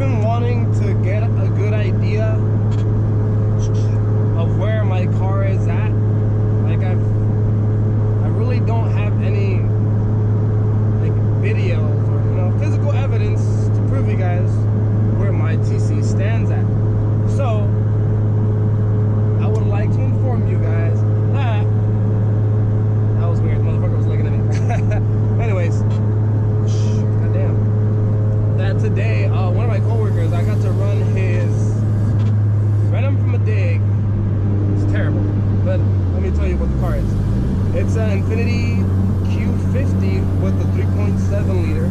been wanting to get a good idea of where my car is at. Like I really don't have any like videos or physical evidence to prove you guys where my TC stands at. So I would like to inform you guys that was weird. Motherfucker was looking at me. Anyways, goddamn. That today, one of my coworkers, I got to run him from a dig. It's terrible, but let me tell you what the car is. It's an Infiniti Q50 with a 3.7 liter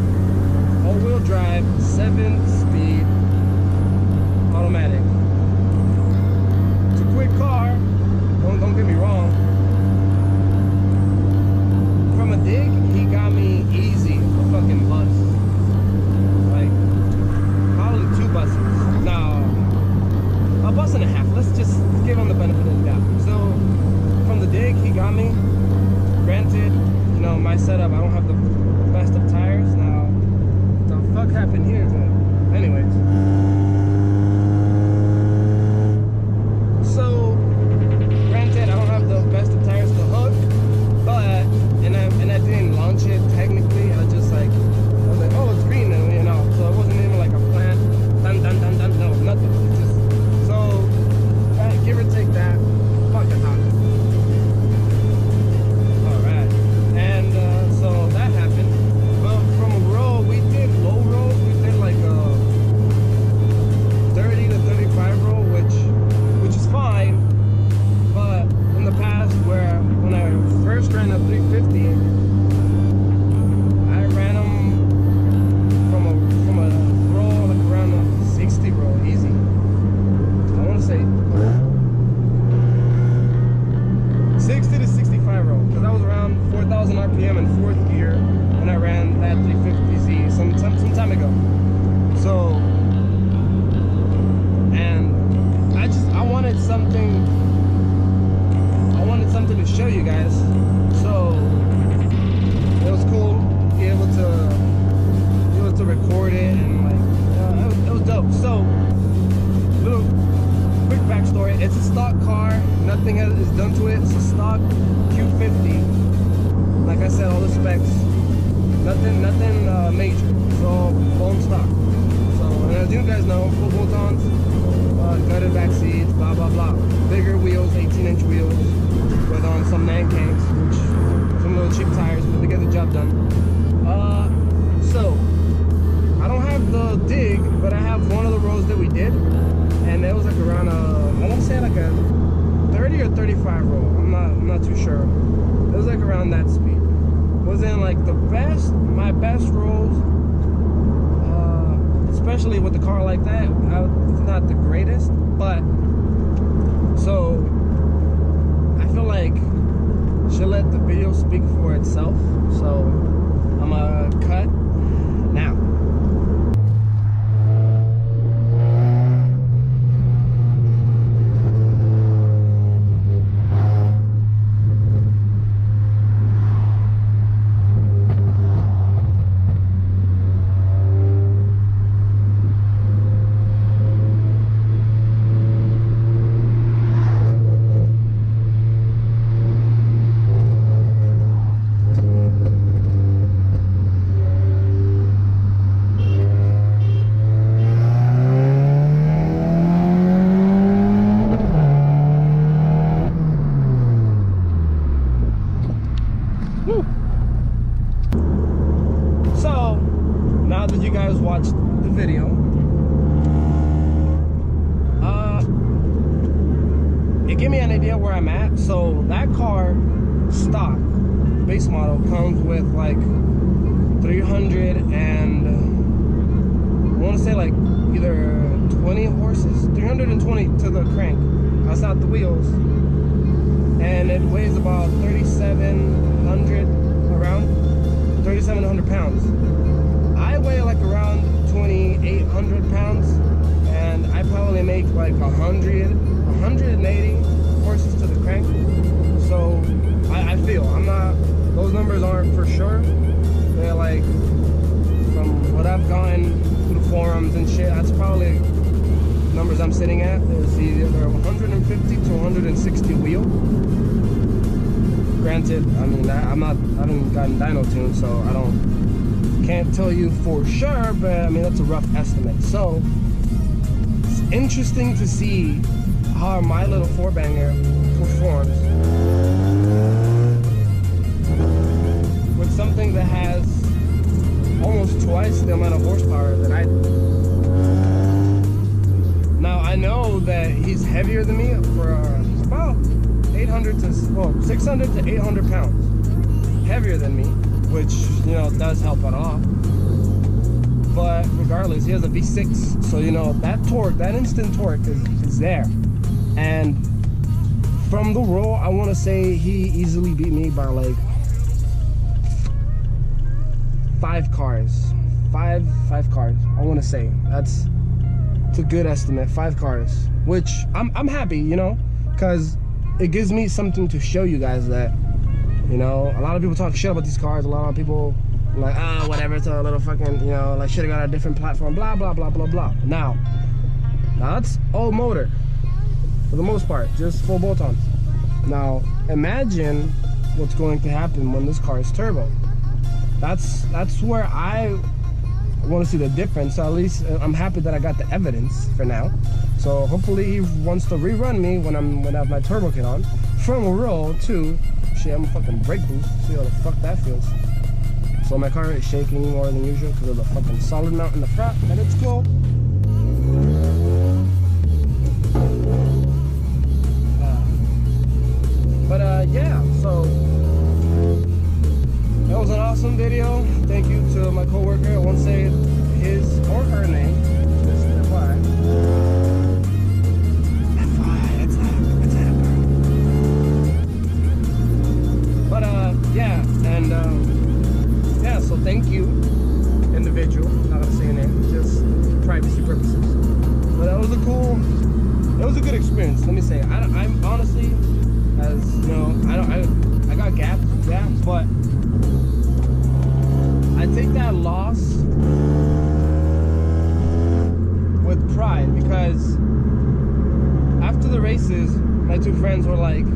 all-wheel drive, 7-speed automatic. It's a quick car. Don't get me wrong. From a dig, he got me easy a fucking bus. Like, probably 2 buses. No, a bus and a half. Let's just give him the benefit of the doubt. So, from the dig, he got me. Granted, my setup, I don't have the best of tires. Now, what the fuck happened here? But anyways. So, granted, I don't have the best of tires to hook, but, and I didn't launch it technically. I was like, oh, it's green, so it wasn't even like a plan. No, nothing. Just, so, give or take that, fucking hot. Alright, and so that happened. But from a roll, we did low rolls. We did like a 30 to 35 roll, which is fine. But in the past, when I first ran a 350, I ran them from a roll like around a 60 roll, easy. I want to say 60 to 65 roll, because I was around 4,000 RPM in 4th gear when I ran that 350Z some time ago. So, and I wanted something to show you guys. So it was cool to be able to record it, and like it was dope. So, little quick backstory. It's a stock car. Nothing is done to it. It's a stock Q50. Like I said, all the specs. Nothing major. It's all bone stock. So, and as you guys know, full bolt-ons, gutted back seats, blah blah blah. Bigger wheels, 18-inch wheels, with on some Nankangs, which some little cheap tires, but they get the job done. So I don't have the dig, but I have one of the rows that we did, and it was like around I want to say like a 30 or 35 roll. I'm not too sure. It was like around that speed. Wasn't like my best rolls, especially with a car like that. It's not the greatest, but so I feel like should let the video speak for itself. So I'm gonna cut now. So now that you guys watched the video, it gave me an idea where I'm at. So that car, stock base model, comes with like 300 and I want to say like either 20 horses, 320 to the crank outside the wheels, and it weighs about 3,700 around 3,700 pounds. I weigh like around 2,800 pounds, and I probably make like 180 horses to the crank. So I feel, those numbers aren't for sure. They're like from what I've gotten through the forums and shit. shit, that's probably numbers I'm sitting at. There's either 150 to 160 wheel. Granted, I mean, I haven't gotten dyno tuned, so can't tell you for sure, but I mean, that's a rough estimate. So it's interesting to see how my little 4-banger performs with something that has almost twice the amount of horsepower that I do. Now I know that he's heavier than me for about 600 to 800 pounds heavier than me, which, you know, does help at all. But regardless, he has a V6, so, you know, that torque, that instant torque is there. And from the roll, I want to say he easily beat me by like 5 cars. Five cars, I want to say. It's a good estimate, 5 cars, which I'm happy, you know, because it gives me something to show you guys that, you know, a lot of people talk shit about these cars. A lot of people like, whatever, it's a little fucking, you know, like, should have got a different platform, blah, blah, blah, blah, blah. Now that's all motor for the most part, just full bolt-on. Now imagine what's going to happen when this car is turbo. That's where I want to see the difference. So at least I'm happy that I got the evidence for now. So hopefully he wants to rerun me when I have my turbo kit on from roll to shit. I'm a fucking brake boost. See how the fuck that feels. So my car is shaking more than usual because of the fucking solid mount in the front, and it's cool. Yeah, so that was an awesome video. Thank you to my coworker. I won't say his or her name. Just FYI. It's not a girl. But yeah, and yeah. So thank you, individual. I'm not gonna say your name, just privacy purposes. But that was a good experience. Let me say, I'm honestly, as you know, I got gaps, yeah, but I take that loss with pride, because after the races, my 2 friends were like,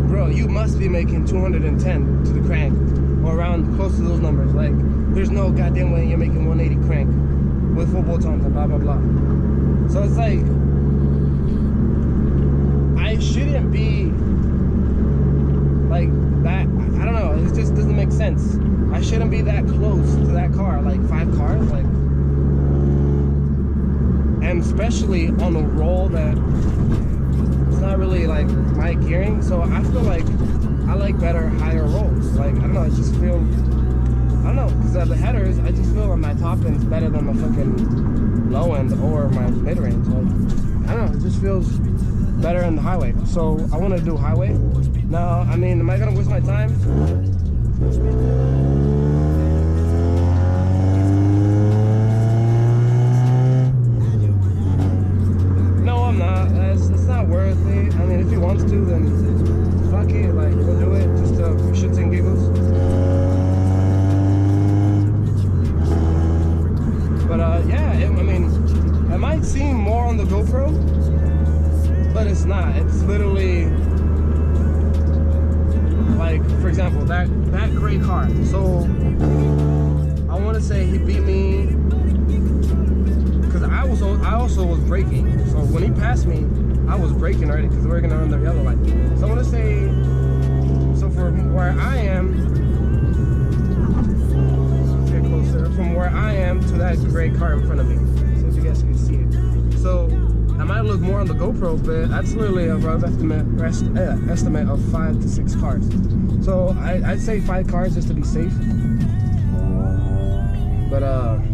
bro, you must be making 210 to the crank, or around close to those numbers. Like, there's no goddamn way you're making 180 crank with full bolt-ons and blah, blah, blah. So it's like, I shouldn't be like that. I don't know, it just doesn't make sense. I shouldn't be that close to that car, like 5 cars, like, and especially on a roll that it's not really like my gearing. So I feel like I like better higher rolls. Like, I don't know, I just feel, I don't know, because of the headers, I just feel on my top end's better than my fucking low end or my mid range. Like, I don't know, it just feels better in the highway. So I want to do highway. Now, I mean, am I gonna waste my time? No, I'm not. It's not worth it. I mean, if he wants to, then fuck it. Like, we'll do it just for shits and giggles. But yeah, I mean, it might seem more on the GoPro, but it's not. It's literally like, for example, that gray car. So I want to say he beat me because I also was braking. So when he passed me, I was braking already because we were gonna run the yellow light. So I want to say, so from where I am, let's get closer. From where I am to that gray car in front of me. So if you guys can see it. So I might look more on the GoPro, but that's literally a rough estimate of 5 to 6 cars. So I'd say 5 cars just to be safe. But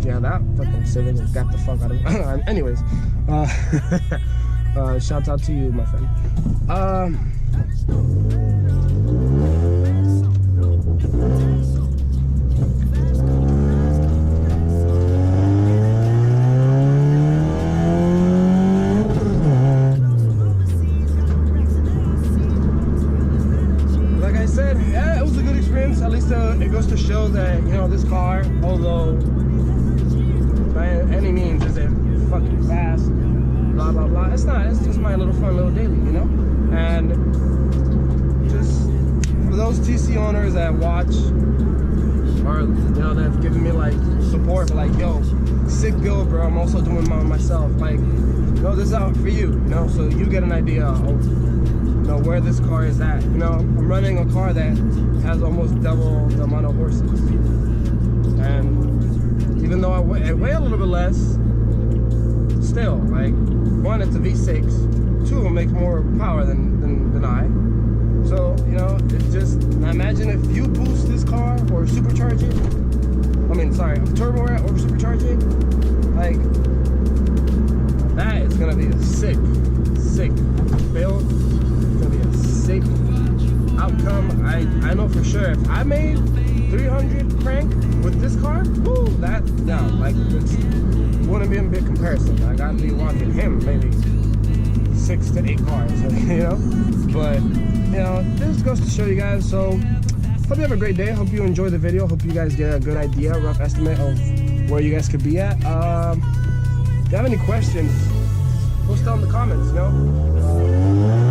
yeah, that fucking Civic got the fuck out of me. Anyways, shouts out to you, my friend. At least it goes to show that, you know, this car, although by any means isn't blah blah blah. It's not. It's just my little fun little daily, you know. And just for those TC owners that watch, or you know, that have given me like support, but like, yo, sick build, bro. I'm also doing mine myself. Like, yo, this is out for you, you know, so you get an idea of, you know, where this car is at. You know, I'm running a car that has almost double the amount of horses, and even though I weigh a little bit less, still, like, one, it's a V6, two, it makes more power than I. So, you know, it's just, imagine if you boost this car or supercharge it, I mean, sorry, turbo it or supercharge it, like, that is gonna be a sick build. It's gonna be a sick outcome. I know for sure if I made 300 crank with this car, woo, that down, like, it's wouldn't be a big comparison. I gotta be walking him maybe 6 to 8 cars, you know. But you know, this goes to show you guys. So hope you have a great day. Hope you enjoy the video. Hope you guys get a good idea, rough estimate of where you guys could be at. If you have any questions, post down in the comments, you know.